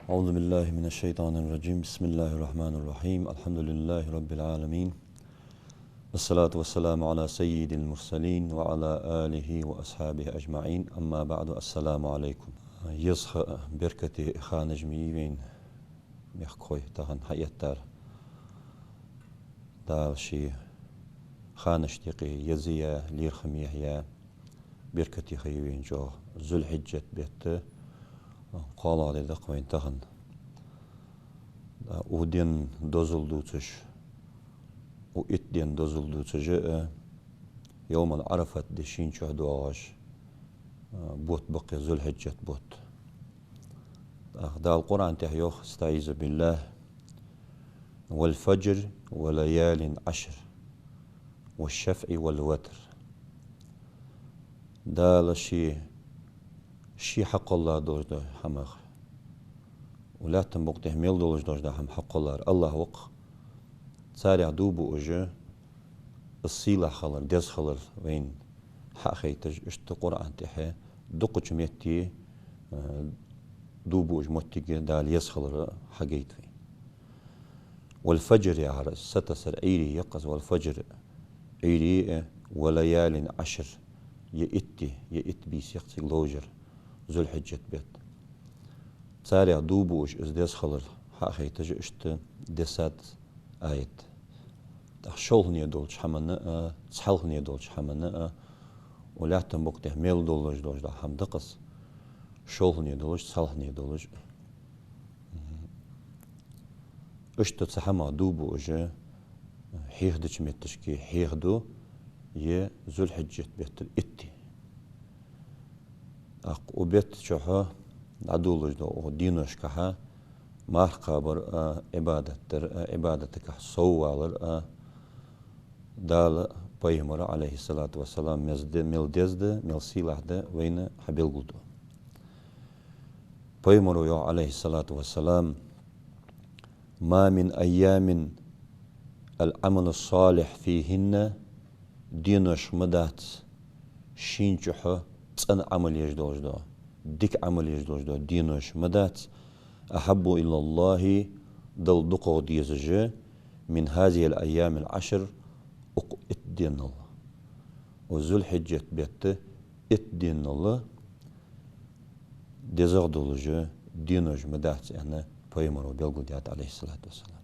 أعوذ بالله من الشيطان الرجيم. بسم الله الرحمن الرحيم. الحمد لله رب العالمين، والصلاة والسلام على سيد المرسلين وعلى آله وأصحابه أجمعين. أما بعد، السلام عليكم. يزخ بركتي خانجمي وين يحكوي تهن حياتار دالشي خانشتقي يزيا ليرخميه يا بركتي خيوين جو ذو الحجة بيت قال على دقوين تهن ودين دوزل دوتش وإتدين دوزل دوتش يوم العرفة دشين شهدواش بوت بقي ذو الحجة بوت دا القرآن تحيوخ استعيذ بالله والفجر وليال عشر والشفع والوتر. دا شي حق الله دوش دا حماخ ولا تنبق تحميل دوش دا هم حق الله وق سارع دوبو اجا الصيلة خلر دز خلر وين حقي تج اشت قرآن تحي دقش ميتي دوبو اج متي دال يسخلر حقيت وين والفجر يعرس ستسر ايري يقظ والفجر ايري وليال عشر يئت بيس يقتي لوجر ذو الحجة بيت سارع دوبوش از ديس خلر حقي تجي اشت ديسات آيت تخشولني دولش حمنا تسحلني دولش حمنا ولا تنبق تحميل دولش دا حم دقس شولني دولش تسحلني دولش اشت تسحما دوبوش حيخدش متشكي حيخدو يه ذو الحجة بيت الاتي وبيت شوها عدولج دو دينوش كها مارقابر عبادتك صوالر دال بيمر عليه الصلاة والسلام ملدزد ملسيلحد وين حبيلغدو بيمر عليه الصلاة والسلام ما من أيام العمل الصالح فيهن دينوش مدات شينجوها تسن عمل يجدوش دو ديك عمل يجدوش دو دينوش مدات أحب إلى الله دل دقو ديزجه من هذه الأيام العشر اتدين الله وذو الحجة بيت اتدين الله ديزغ دولجه دينوش مدات أنا بيمرو بيلغو ديات عليه الصلاة والسلام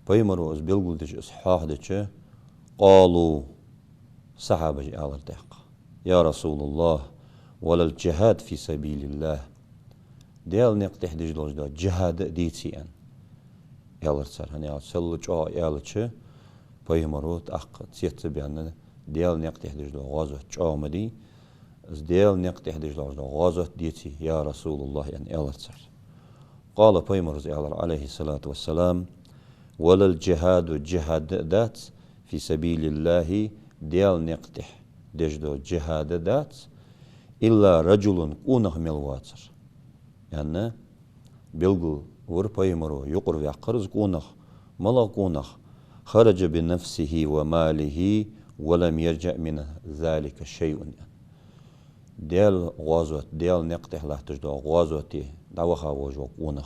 بيمرو از بيلغو ديش اصحاح ديش قالوا صحابة آل دق يا رسول الله ولا الجهاد في سبيل الله ديال نقطح دجلوج دا جهاد ديتي ان يالرسر هني سلج يالچ بيمروت اق تيت بيان ديال نقطح دجلو غازو چامدي از ديال نقطح دجلوج دا غازو ديتي يا رسول الله ان يالرسر قال بيمرز عليه الصلاة والسلام ولا الجهاد جهاد دات في سبيل الله ديال نقطح دجدو جهاد دات إلا رجل قونه ملواتر يعني بلغو وربايمرو يقر يقرز قونه ملا قونه خرج بنفسه وماله ولم يرجع من ذلك شيء يعني. ديال غازوت ديال نقطح لحتجدو غازوتي دعوخا وجو قونه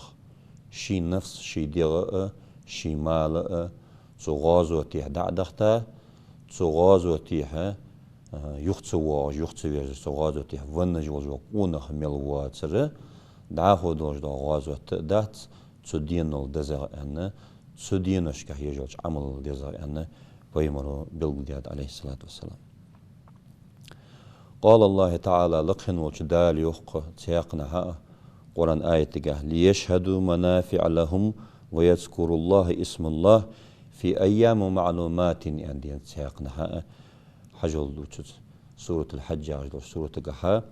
شي نفس شي ديال شي مال سو غازوتي دعدختا سو غازوتي يختواج يختوير سو غازوتي ونج وجو قونه ملواتر دعاخو دوج دا غازوت دات سو دينول دزا ان سو دينوش كهيجوج عمل دزا ان بيمرو بلغديات عليه الصلاة والسلام. قال الله تعالى لقن وجدال يوق تيقنها قرآن آية ليشهدوا منافع لهم ويذكروا الله اسم الله في أيام معلومات يعني تيقنها حجل دوتش سورة الحج عجل سورة قحا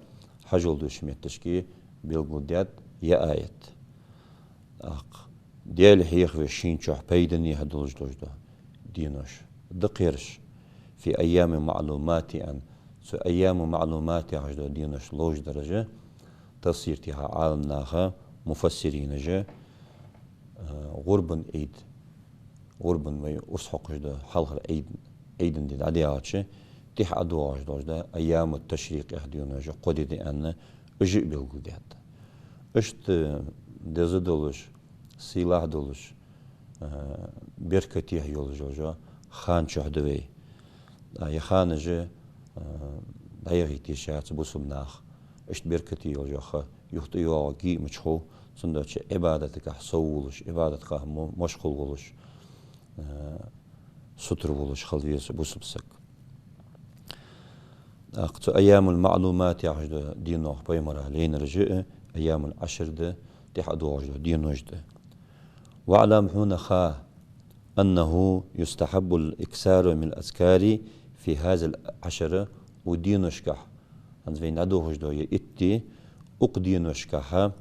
حجل دوش ميتشكي بلغديات يا آية ديال هيخ وشين شوح بيدني هدولج دوجدا دينوش دقيرش في أيام معلومات أن سو أيام معلومات عجدا دينوش لوج درجة تصيرتها عالمناها مفسرين جا غربن غربن وي أصحق جدا حلقة عيدن دي عليها تح أدواج دوجدا أيام التشريق يهديونج قدي دي أن أجئ بلغو دي حتى أشت دزدولش سلاح دولش بركتيه يولجوجا خان شهدوي يخانج دايغي تيشات بوسمناخ اشت بركتي يولجوخا يختيو جي مشخو صندوق عبادتك حصولش عبادتك مشغول ولش ستر ولش خلويس بوسبسك أقصى أيام المعلومات يعجد دينه بيمرة لين رجع أيام العشر ده تحدو عجد دينه جد واعلم هنا خا أنه يستحب الإكثار من الأذكار في هذا العشر ودينه شكح عندما ندوه جدو يأتي أقدينه شكحها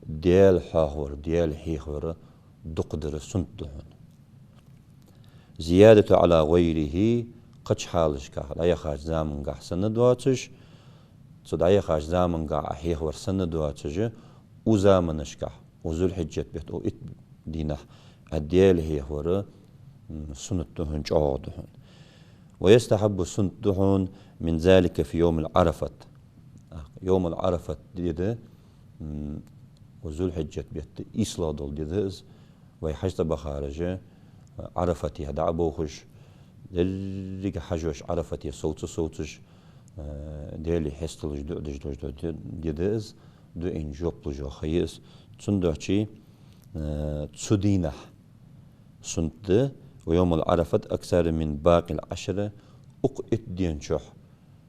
ديال حاور ديال حيخور دقدر سنتهن زيادة على غيره قش حالش كه لا يخاج زامن قح سنة دواتش صد يخاج زامن قح حيخور سنة دواتش وزامنش كه وذو الحجة بيت أو إت دينه الديال حيخور سنتهن جعودهن ويستحب سنتهن من ذلك في يوم العرفة يوم العرفة دي وذو الحجة بيت إسلا دول ديدز ويحجت بخارجة عرفتي هدا عبوخش دلقى حجوش عرفتي صوتش ديالي حستلج دو ديدز دو إن جوبلو جو خيس تسندوحشي تسودينح سنت ويوم العرفة أكثر من باقي العشرة أقئت دين شح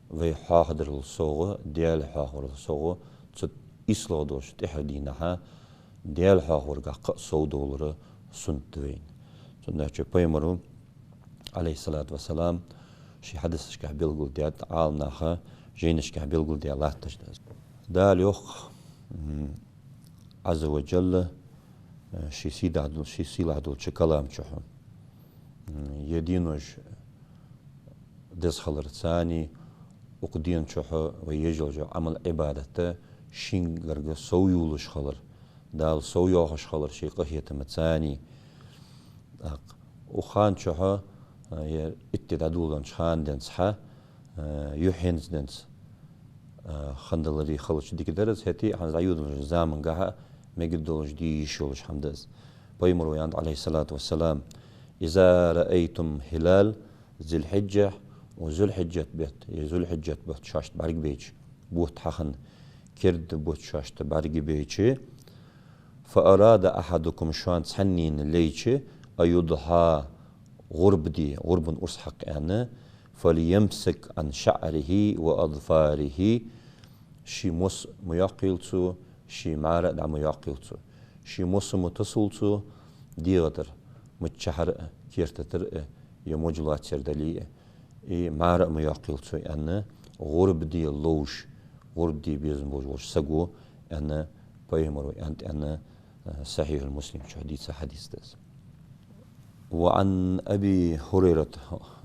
ويحاضر الصوغة ديال حاضر الصوغة إسلا دوش تحدينها ديال حاضر قا صودولر سنتوين سنتوين بيمرو عليه الصلاة والسلام شي حدث شكه بيلقل ديات عالناها جينش كه بيلقل ديال الله تجدز دال يوخ عز وجل شي سيلا عدول شي كلام شحو يدينوش دز خلر ثاني وقدين شحو ويجل جو عمل عبادته شين غرق سويولش خلر دال سويوخش خلر شي قهية متثاني وخان شحو اتدادولن شخان دنس حا يحينز دنس خندلري خلش ديك درز هتي عن زايود زامن قها مجدولش دي شولش حمدز بيمرو ياند عليه الصلاة والسلام إذا رأيتم هلال ذي الحجة وذو الحجة ذو الحجة بيت شاشت بارق بيج بوت حخن كرد بوت شاشت بارق بيج فأراد أحدكم شان تحنين ليش أيضحى غرب أرس حق أنا فليمسك عن شعره وأظفاره شي مس مياقيلتو شي مارا دا مياقيلتو شي مس متصلتو ديغدر متشحر كيرتتر يموجلات سردلية مارا مياقيلتو أنا غرب دي اللوش غرب دي بيزن بوجوش سقو أنا بيمرو أنا صحيح المسلم شو حديث داس وعن أبي هريرة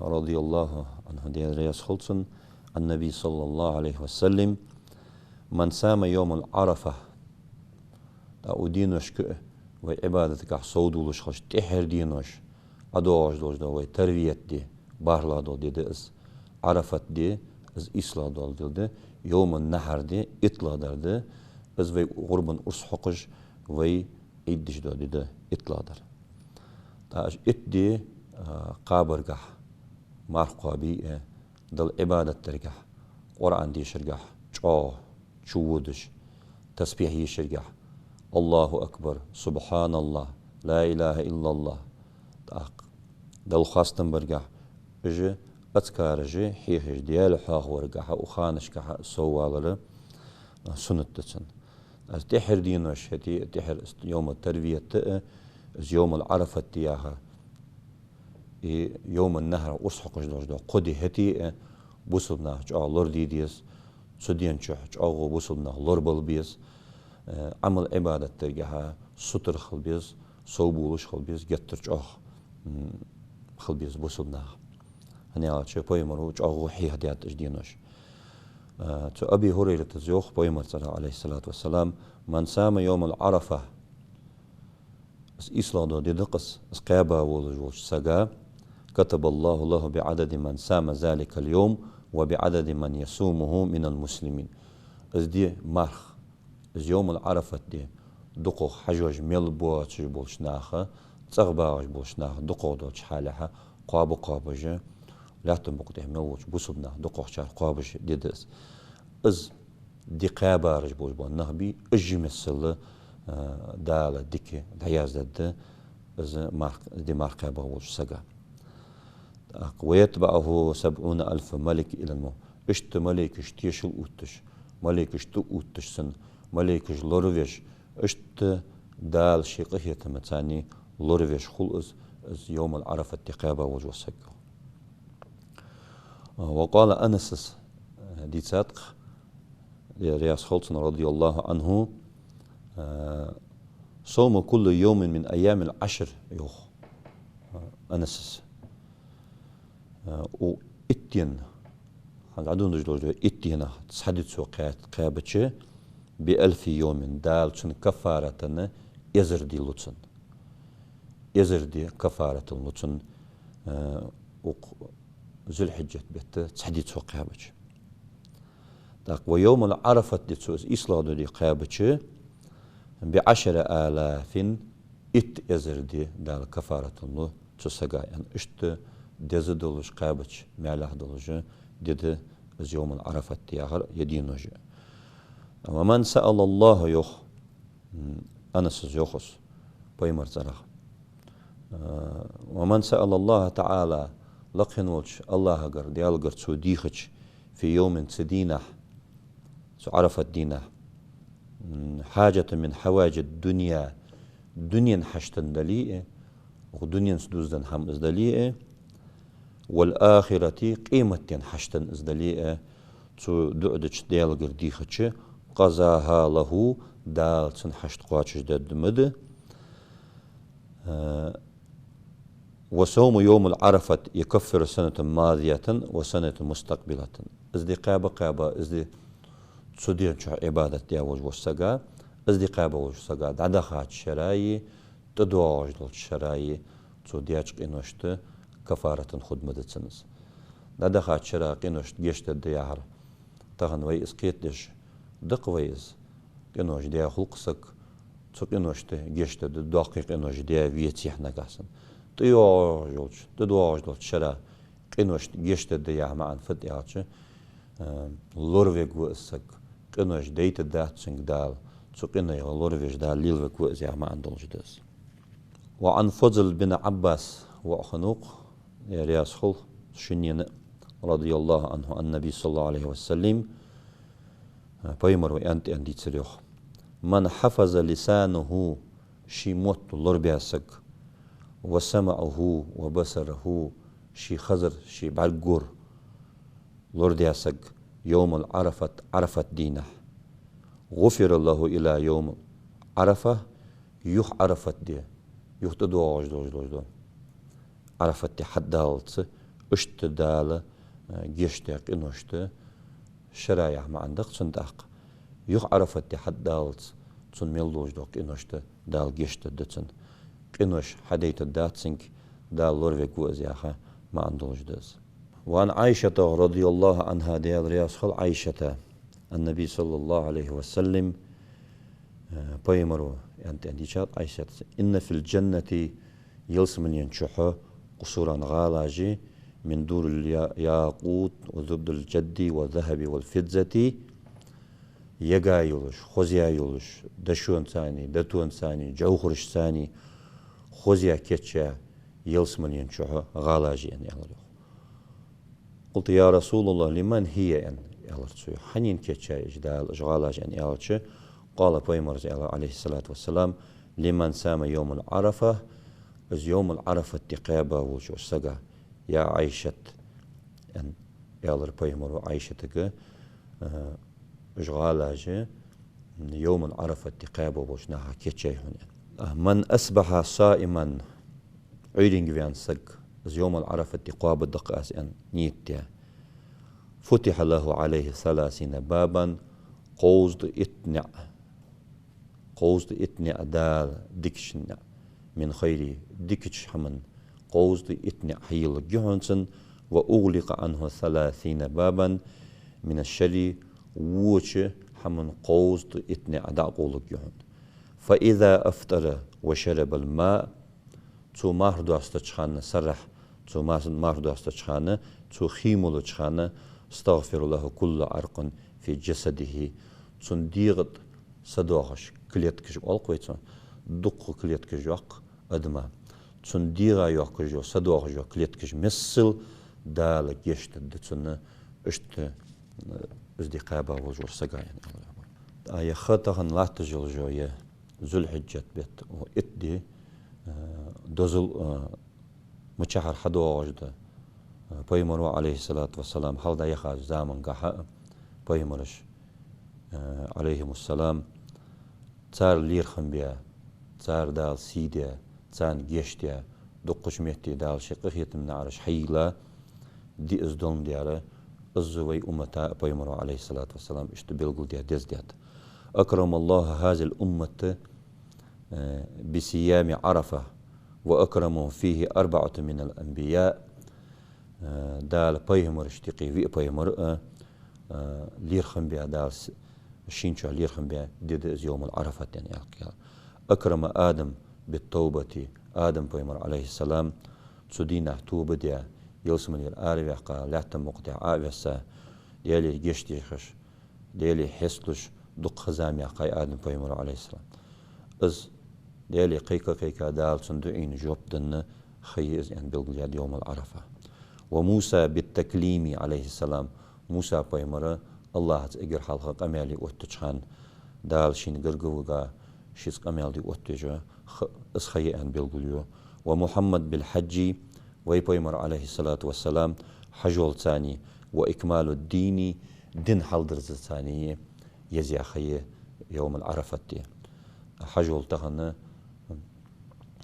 رضي الله عنه دي رياس خلصن النبي صلى الله عليه وسلم من سام يوم العرفة أو دينوش وعبادتك صودولش خش تحر دينوش أدوش دوش دو تربية دي بارلا دو دي دس عرفت دي از إسلا دول دي يوم النحر دي إطلا در دي از وي غربن أرس حقش وي عيدش دو دي إطلا در تاج إدي قابرقح مارقابي دل عبادة ترقح قرآن دي شرقح شودش تسبيح يشرقح الله أكبر سبحان الله لا إله إلا الله دل خاستن برقح إجي أتكار جي حيخش ديال حاق ورقح وخانش كح سوالر سنتتن تحر دينوش هتي تحر يوم التربية يوم العرفة تياها يوم النهر أصحق جدو قدي هتي بوصلنا جاء لوردي ديس سدين جاء بوصلنا لوربل بيس عمل عبادة ترجعها ستر خلبيس صوبولش خلبيس جتر جاء خلبيس بوصلنا هني على شيء بيمرو جاء حي هديات أجدينوش تو أبي هريرة تزيوخ بيمر عليه الصلاة والسلام من سام يوم العرفة إسلام دي دقس قيابا ولجوش سجا كتب الله له بعدد من سام ذلك اليوم وبعدد من يصومه من المسلمين. از دي مرخ از يوم العرفة دي دقو حجوج ميل بواتش بولشناخة تغباج بولشناخة دقو دوش حالها قابو قابجة لا تنبقده ملوش بوصدنا دقو شار قابج ديدس از دي قابارج بوش بون نهبي اجي مثل دالة ديكي دعياز دد از دي مارك قابا بوش سقا ويتبعه 70,000 ملك إلى المو اشت ملك اشتيش الأوتش ملك اشتو أوتش سن ملك لورويش اشت دال شيقه تمتاني لورويش خل از يوم العرفة تقابا وجو سقا. وقال أنس دي صدق رياس خلصن رضي الله عنه صوم كل يوم من أيام العشر يوخ أنس و اتين عدون رجلو اتين تحدث قابتش ب1000 يوم دال شن كفارة يزر دي لطن يزر دي كفارة لطن ذو الحجة بيت تحديث قابتش ويوم العرفة دي تسوز إصلاح دي قابتش ب10,000 ات يزر دي دال كفارة الله تسقى يعني اشت ديز دولش قابتش مالح دولش ديد از يوم العرفة دي يدين وجه. ومن سأل الله يوخ أنس يوخس بيمر زرخ ومن سأل الله تعالى لقن وجه الله قر ديال قر تسو ديخج في يوم تدينه عرفت دينه حاجة من حواج الدنيا دنيا حشتن دليئة ودنيا سدوزدن هم ازدليئة والآخرة قيمة حشتن ازدليئة تو دعدش ديال قرديخش قضاها له دال سن حشت قواتش داد مد وصوم يوم العرفة يكفر سنة ماضية وسنة مستقبلة ازدي قابة ازدي تسودير شو عبادة ديا وجه وسجا ازدي قابة وجه سجا دعدخات شراي تدواج دول شراي تسودياش قينوشت كفارة خدمة تسنس دعدخات شراي قينوشت جشت الديار تغن ويس قيتش دق ويس قينوش ديا خلقسك تو قينوشت جشت دقيق قينوش ديا فيتيح نقاسن تدواج دول شراي قينوشت جشت الديار معن فتياتش لورفيق واسك قنوش ديت دات سنگ دال سو قنوش لورفيش دال ليلوك واسيا ما عندهم جدس. وعن فضل بن عباس وأخنوق يا رياس خل شنين رضي الله عنه النبي صلى الله عليه وسلم بيمر وأنت أندي تريخ من حفظ لسانه شي موت لوربياسك وسمعه وبصره شي خزر شي بعقور لوردياسك يوم العرفة عرفت دينه غفر الله إلى يوم عرفة يوح عرفت دي يوح تدوج دوج عرفت دي حدالت اشت دال جيشتك انوشت شرايع ما عندك صنداق يوح عرفت دي حدالت صن ميلوج دوك انوشت دال جيشت دتن انوش حديت داتسنك دال لورفيك وزياخه ما عندوش دز. وعن عائشة رضي الله عنها ديال رياس خل عائشة النبي صلى الله عليه وسلم بيمرو أنت أنديشات عائشة إن في الجنة يلسمن ينشحه قصورا غالاجي من دور الياقوت وزبد الجد والذهب والفضة يقا يولش خوزيا يولش دشون ثاني دتون ثاني جوخرش ثاني خوزيا كتشا يلسمن ينشحه غالاجي يعني قلت يا رسول الله لمن هي أن يالرتسو حنين كتشا إجدال إشغالاج أن يالرتش قال بيمرز عليه الصلاة والسلام لمن سام يوم العرفة إذ يوم العرفة تقابة وجو سقا يا عائشة أن يالر بيمر عائشتك إشغالاج يوم العرفة تقابة وجناها كتشا من أصبح صائما عيدين بيان سق يوم العرفة تقابة دقاس أن نيتيا فتح له عليه 30 بابا قوزد اتنع دال ديكشنا من خيري ديكش حمن قوزد اتنع حيل جهنسن وأغلق عنه 30 بابا من الشر ووش حمن قوز إتني عداء قولك يهون فإذا أفطر وشرب الماء تو ماهر دوستشخانة سرح تو ماهر دوستشخانة تو خيمول تشخانة استغفر له كل عرق في جسده تون ديغت صدوغش كليت كش ألقويتون دق كليت كش يق أدما تون ديغا يق جو صدوغ جو كليت كش مثل دال جشت دتون اشت ازدقابا وجور سقاين آية خطهن لا تجل جوية ذو الحجة بيت وإدي دوزل مشاهر حدو وجد بيمرو عليه الصلاة والسلام حال يخاز زامن قحا بيمرش عليهم السلام تار لير خنبيا تار دال سيديا تان جيشتيا دقش ميتي دال شقيت من عرش حيلا دي ازدون دياره الزوي أمتا بيمرو عليه الصلاة والسلام اشتبلغل ديا ديزديات أكرم الله هذه الأمة بصيام عرفة وأكرمهم فيه 4 من الأنبياء دال بيمر اشتقي في بيمر لير خنبيا دال شينشا لير خنبيا ديد يوم العرفة يعني أكرم آدم بالتوبة آدم بيمر عليه السلام تسدينا توبة ديا يلسم لير آري قال لا تمقطع آبسا ديالي جشتيخش ديالي حسلش دق خزامي قاي آدم بيمر عليه السلام إز ديالي قيكا دال صندوقين جوب دن خيز يعني بلغل يوم العرفة وموسى بالتكليم عليه السلام موسى بيمر الله تأجر حلقة قمالي واتشان دال شين قرقوغا شيس قمالي واتجا إز خي يعني بلغل ومحمد بالحج ويبيمر عليه الصلاة والسلام حجول ثاني وإكمال الدين دين حلدر الثانية يزي خي يوم العرفة دي حجول تغنى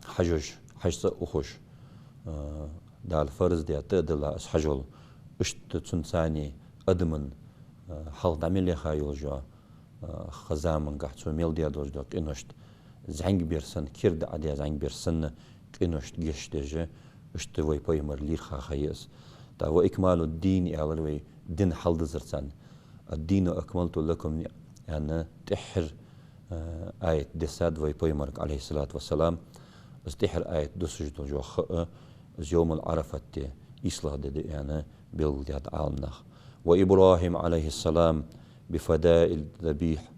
حجج حجز أخش دال فرز دي تقدر أس حجول اشت تنساني أدمن حلد عملي خايل جوا خزامن قحت سوميل دي دوج دوك إنوشت زعنج بيرسن كيرد عدي زعنج بيرسن إنوشت جيش ديجي اشت وي بيمر لير خايس تا وإكمال الدين يعلوي دين حلد زرتان الدين أكملت لكم يعني تحر آية دساد وي بيمرك عليه الصلاة والسلام استحر آية دسجد جو خاء يوم العرفة إصلاح دي يعني بلديات عالمناخ وإبراهيم عليه السلام بفداء الذبيح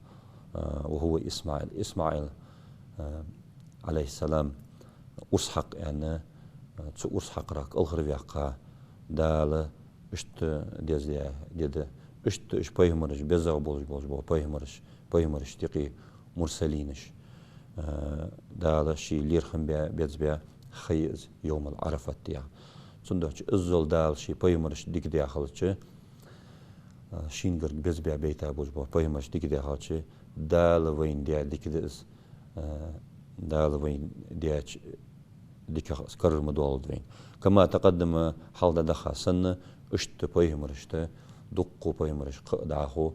وهو إسماعيل عليه السلام أسحق يعني أسحق راك الغرب يقع دال اشت ديز اشت اش بيهمرش بيزاو بولج بيهمرش تقي مرسلينش دال شي ليرخم بيا خيز يوم العرفة تيا صندوق الزول دال شي بيهمرش ديك ديا خلتش شين قرق بيا بيتا بوج بيهمرش ديك ديا خلتش دال وين ديا ديك ديز دال وين ديا ديك سكرر مدول وين كما تقدم حال دخا سن اشت بيهمرشت دقو بيمرش دعاهو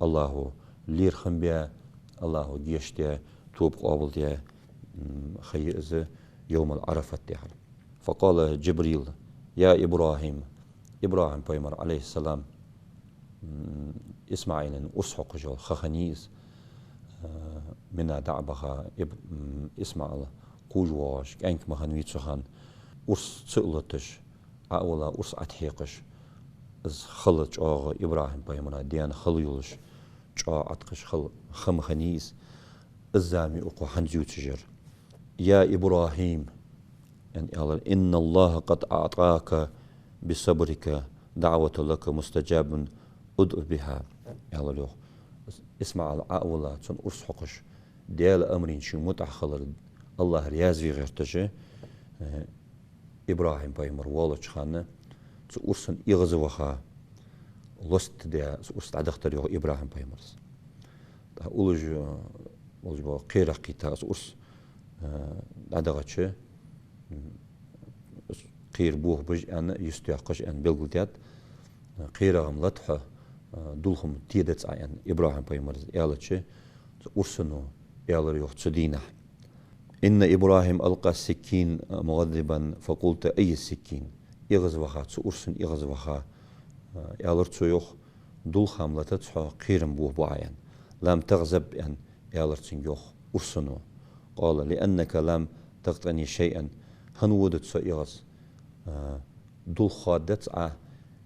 الله لير خنبيا الله جيشتيا توب قابلتيا خيئز يوم العرفة تيحر فقال جبريل يا إبراهيم بيمر عليه السلام إسماعيل أسحق جو خخنيز منا دعبها إسماعيل قوجواش كأنك مخنويت سخان أرس تسألتش أولا أرس أتحيقش از خلج آغا إبراهيم بيمنا ديان خليولش جا عتقش خم خنيس الزامي أقو حنجو تجر يا إبراهيم يعني إن الله قد أعطاك بصبرك دعوة لك مستجاب أدعو بها يعني اسمع العقولة تن أرسحقش ديال أمرين شو متأخر الله ريازي غير تجي إبراهيم بيمر والش خانه أرسن إغزوها لست ديا أرسن عدختر يو إبراهيم بيمرس أولج بو قيرا قيتا أرس عدغتش قير بوه بج أن يستيقش أن بلغلتيات قيرا هم لطحة دولهم تيدت أن إبراهيم بيمرس يالتش أرسنو يالر يو تسدينه إن إبراهيم ألقى السكين مغضبا فقلت أي السكين إغز وخا تسو أرسن إغز وخا يالر تسويوخ دول خاملة تسحو قيرم بوه بعين لم تغزب أن يالر تسنجوخ أرسنو قال لأنك لم تغتني شيئا هنود تسو إغز دول خادت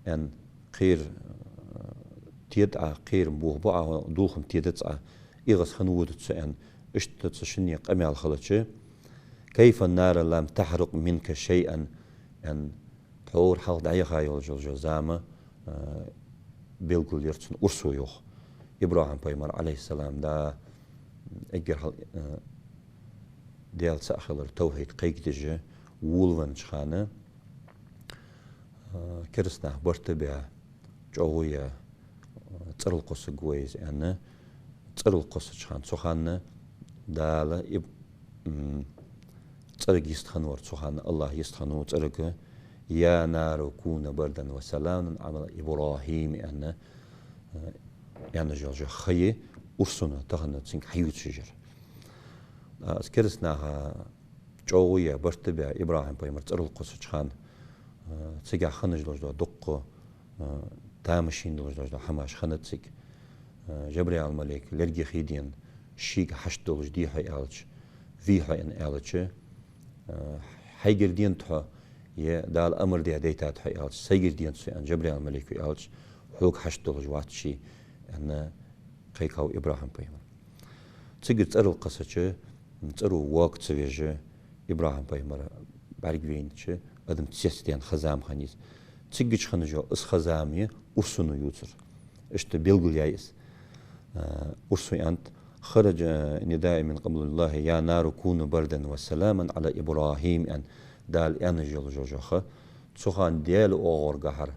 أن قير تيدع قير بوه بعا دولهم تيدع إغز هنود تسو أن اشت تسشني قمي على خلطش كيف النار لم تحرق منك شيئا أن تحور حال دعيخا يولجو زامة بيلقل يرتسن أرسو يوخ إبراهيم بيمر عليه السلام دا إجر ديال سأخلر توحيد قيك دجة وولون شخانة كرسنا برتبع جوية ترل قصة قويز أنا ترل قصة شخان سخانة دالا ترق يستخنور سخانة الله يستخنور ترق يا نار كون بردا وسلاما على إبراهيم أن يعني جوجو خيه أرسنا تغنى تسنك حيوت شجر أذكرسنا جوية برتبع إبراهيم بيمر ترل قصة شخان تسيقع خنج لوجدو دقو تامشين لوجدو حماش خنتسك جبريل الملك لرجي خيدين شيك حشت لوج دي حي آلج في حي ان آلج حيجر دين تحو دال أمر دي ديتات حي آلج سيجر دين تسي أن جبريل الملك في آلج حوك حشت لوج واتشي أن قيقاو إبراهيم بيمر تسيقر ترل قصة ترو وقت سويجة إبراهيم بيمر بارك وينتش أدم تسيستين خزام خانيز تسيقش خنجو اس خزامي أرسنو يوتر اشت بيلغل يايس أرسو أنت خرج نداء من قبل الله يا نار كون بردا وسلاما على إبراهيم أن دال أنجل جوجوخة تسخان ديال أغور قهر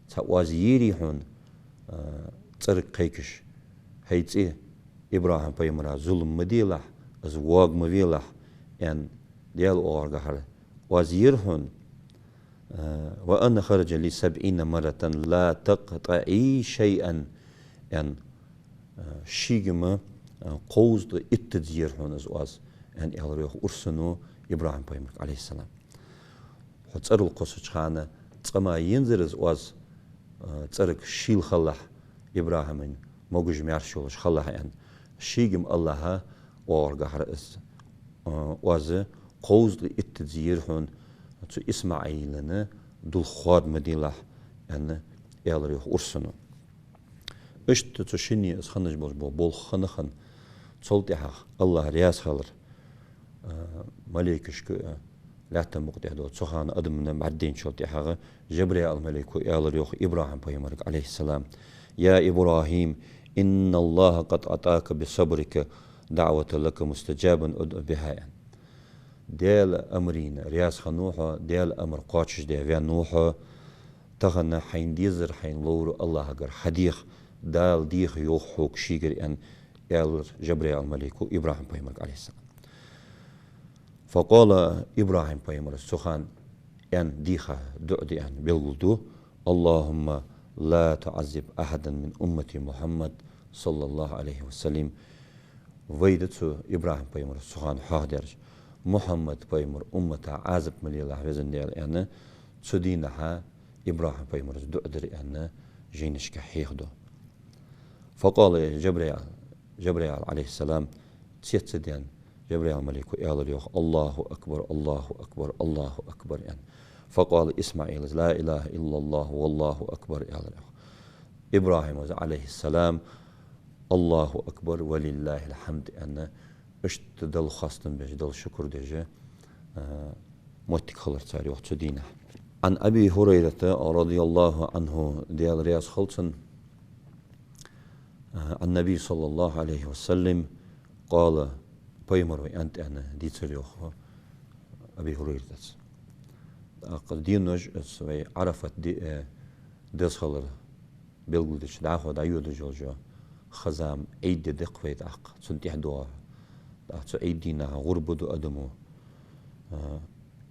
تأوازيري حون ترق قيكش هيت إيه إبراهيم بيمرا ظلم مديلح أزواج مديلح أن ديال أغور قهر وزيرهن وأن خرج لي 70 مرة لا تقطعي شيئا أن شيغما قوز اتزيرهن أزواز أن يالريخ أرسنو إبراهيم بيمر عليه السلام تسأل القصة خانة تسمى ينزل أزواز تسألك شيل خلح إبراهيم موجج ميارشولش خلح أن شيغم الله وارجع رأس واز قوز اتزيرهن تو إسماعيلنا دول خواد مدينة أن يالريخ أرسنو اشت تشيني اسخنج بول خنخن صلتها الله رياس خلر ملكش لا تمقطع دو سخان أدمنا بعدين شلتها جبريل الملك يالريخ إبراهيم بيمرك عليه السلام يا إبراهيم إن الله قد أعطاك بصبرك دعوة لك مستجابا أدعو بها يعني. ديال أمرين رياس خنوحة ديال أمر قاتش ديال نوحة تغنى حين ديزر حين لور الله قر حديخ دال ديخ يوخ حوك شيقر أن يالر جبريل الملك إبراهيم بيمرك عليه السلام فقال إبراهيم بيمر السخان أن ديخة دعدي أن بيلغلدو اللهم لا تعذب أحدا من أمتي محمد صلى الله عليه وسلم ويدتو إبراهيم بيمر السخان حاضرج محمد بيمر أمتا عازب ملي الله وزن ديال أنا تسدينها إبراهيم بيمر دعدر أن جينشك حيخدو فقال جبريل عليه السلام تيتسدين جبريل الملك يالريخ الله أكبر الله أكبر الله أكبر يعني فقال إسماعيل لا إله إلا الله والله أكبر يالريخ إبراهيم عليه السلام الله أكبر ولله الحمد أن اشتدل خاصن بجدل شكر دجا موتك خلر تاري وقت دينه عن أبي هريرة رضي الله عنه ديال رياض خلصن النبي صلى الله عليه وسلم قال بيمر أنت أنا ديتريوخ أبي هريرة قد دينوج سوي عرفت ديس خلر بيلقودش دعوة دعيو دجوجو خزام عيد دقويت أق سنتيح دوار دعوة عيدينا غرب دو أدمو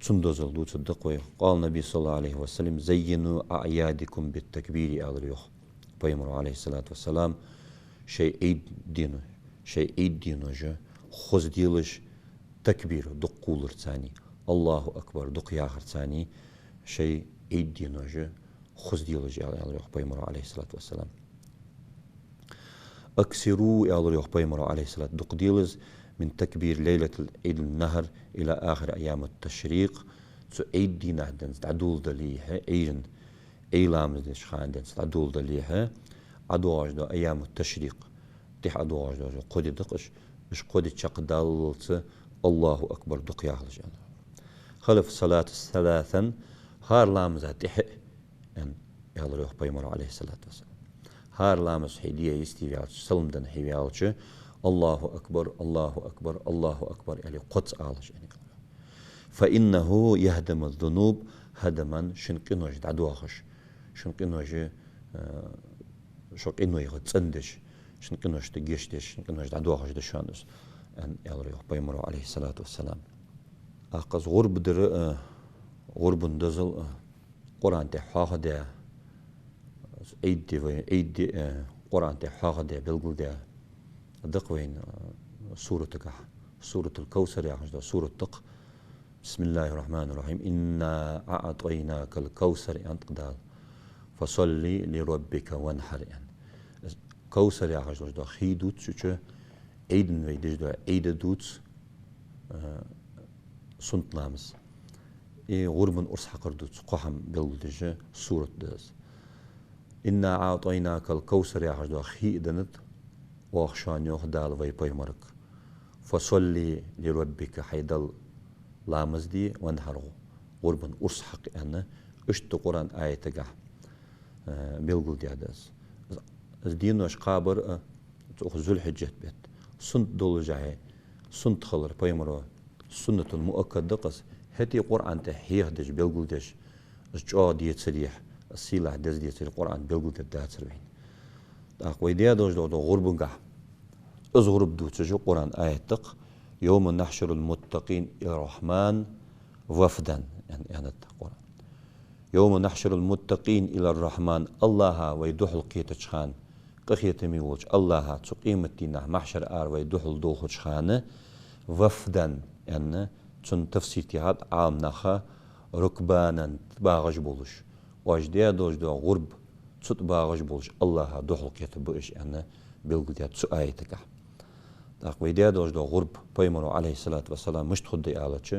تندوزل دو تصدقوي قال النبي صلى الله عليه وسلم زينوا أعيادكم بالتكبير أغريوخ بيمر عليه الصلاة والسلام شيء عيد دينو جا خوز ديلش تكبير دقولر ثاني الله أكبر دق ياخر ثاني شيء عيد دينوجه خز ديولوجي يالر يخ بيمر عليه الصلاة والسلام أكسروا يالر يخ بيمر عليه الصلاة دق ديلز من تكبير ليلة عيد النهر إلى آخر أيام التشريق سو عيد دينا دنس تعدول دليها عيد أيلام دنس خان دنس تعدول دليها عدواج دو أيام التشريق تح عدواج دو قد دقش مش قد تشق دالت الله أكبر دق يالج خلف صلاة الثلاثا هار لامز تح أن يالر يخ بيمر عليه الصلاة والسلام هار لامز حيدية يستيفيالش سلم دن حيويالش الله أكبر الله أكبر الله أكبر يعني قدس آلش يعني فإنه يهدم الذنوب هدما شنقنوش دعدواخش شنقنوش شنقنوش يغتسندش شنقنوش تجيشتش شنقنوش دعدواخش دشانس أن يالر يخ بيمر عليه الصلاة والسلام أقص غرب در غرب دزل قرآن تحاق ده عيد قرآن تحاق ده بلغل ده دقوين سورة كح سورة الكوثر يعني سورة تق بسم الله الرحمن الرحيم إنا أعطيناك الكوثر أنت قدال فصلي لربك وانحر يعني كوثر يعني خيدوت شو عيدن ويدش ده عيد دوت سنت نامس غربن أرس حقر دوت قحم بلغل سورة داز إنا أعطيناك الكوثر يعني خيدنت وأخشان يخدال وي بيمرك فصلي لربك حيدل لامز دي وانهرو غربن أرس حق أنا اشت قرآن آية تقع بيلقل دي عدس دينوش قابر ذو الحجة بيت سنت دول جاي سنت خلر بيمرو سنة المؤكد دقس هتي قرآن تحيه دش بيلقل دش جاء دي تسريح السيلة دز دي تسريح قرآن بيلقل دي تسريح أقوى دي دوش دو غربن قح أزغرب دو تجو قرآن آية تق يوم نحشر المتقين إلى الرحمن وفدا يعني القرآن يوم نحشر المتقين إلى الرحمن الله ويدوح القيتشخان قخيتمي وجه الله تقيمتنا محشر آر ويدوح الدوخشخان وفدا يعني تن تفسيرتي عام نخا ركبانا باغج بولش واجديا دوش دو غرب تت باغج بولش الله دوح القيت بوش يعني بيلقل تسو آيتك أقوى ديا دوش دو غرب بيمرو عليه الصلاة والسلام مش تخد دي آلتش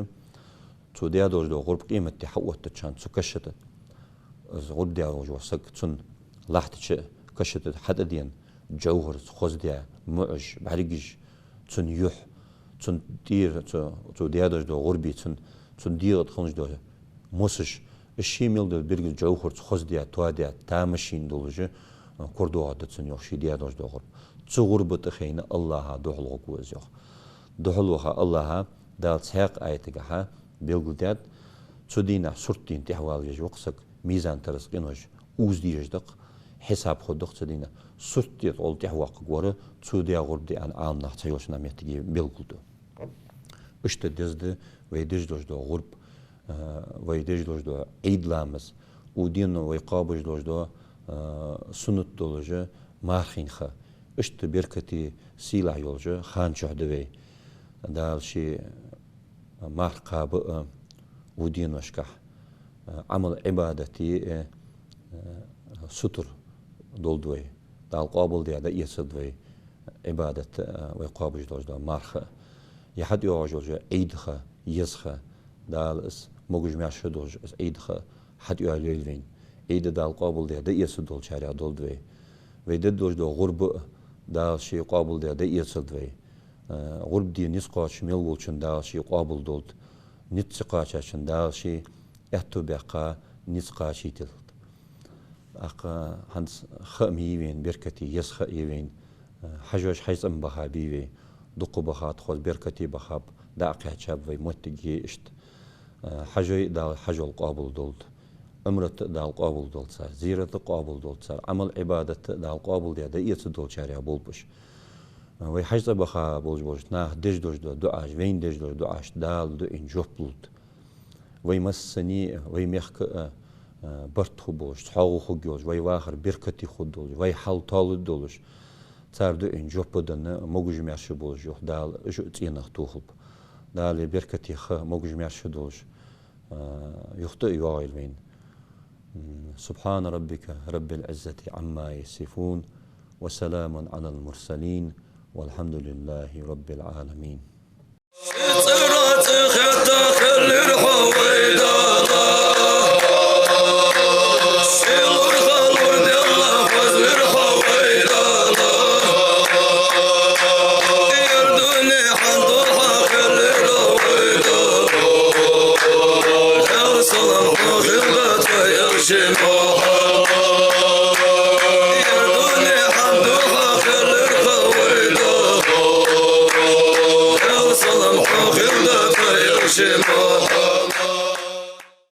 تو ديا دوش دو غرب قيمة تحوت تشان تسو كشت غرب ديا دوش وسك تسن لاحتش كشت حتى دين جوهر خوز ديا معج بعرقش تسن يح تسن دير تو ديا دوش دو غربي تسن دير تخنج دو موسش الشيميل دو بيرجل جوهر خوز ديا توا ديا تامشين دولجه كردو عدد تسن يخشي ديا دوش دو غرب تغربت خينا الله دخل غوز يخ دخل وخا الله دال ساق آيتك بيلقل داد تدينا سرتين تحوال يج وقسك ميزان ترسقينوش اوز ديج دق حساب خدق تدينا سرتين طول تحواق قوره توديا غرب دي ان عام نحت يوش ناميتي بيلقل دو اشت دزد ويدج دوش دو غرب ويدج دوش دو عيد لامز ودين ويقابج دوش دو سنت دولجه مارخين خا اشت بركتي سيلا يولجه خان شهدوي دال شي مارقاب ودين وشكح عمل عبادتي ستر دولدوي دال قابل دي دا يسدوي عبادة ويقابج دولجه مارخ يحد يوجه عيدخه يسخه دال اس موجج ماشي دولج اس عيدخه حد يالوين عيد دال قابل دي دا يسدول شارع دولدوي ويدد دولج دو غرب دال شي قابل ده يصدوي غرب دي نسقا شميل ولشن دال شي قابل دولت نتسقا شاشن دال شي احتو بقى نسقا شي تلت اقا هنس خمي وين بركتي يسخ يوين حجوش حيث ام بخا بيوي دقو بخات خود بركتي بخاب داقي حشاب وي متجي اشت حجوي دال حجو القابل دولت أمرت دال قابل دول صار زيرة قابل دول صار عمل عبادة دال قابل ده يت دول شارع بولبش ويحجز بخا بولج ناه دج دوش دو دعاش وين دج دوش دعاش دال دو إن جوبلت ويمسني ويميخك برتخو بولش حاو خوجوش ويواخر بركتي خود دولش ويحل طال دولش صار دو إن جوبدن موجج ماشي بولج يخ دال جو تينخ توخب دال بركتي خ موجج ماشي دولش يخطئ يوايل وين سبحان ربك رب العزة عما يصفون وسلام على المرسلين والحمد لله رب العالمين. Shema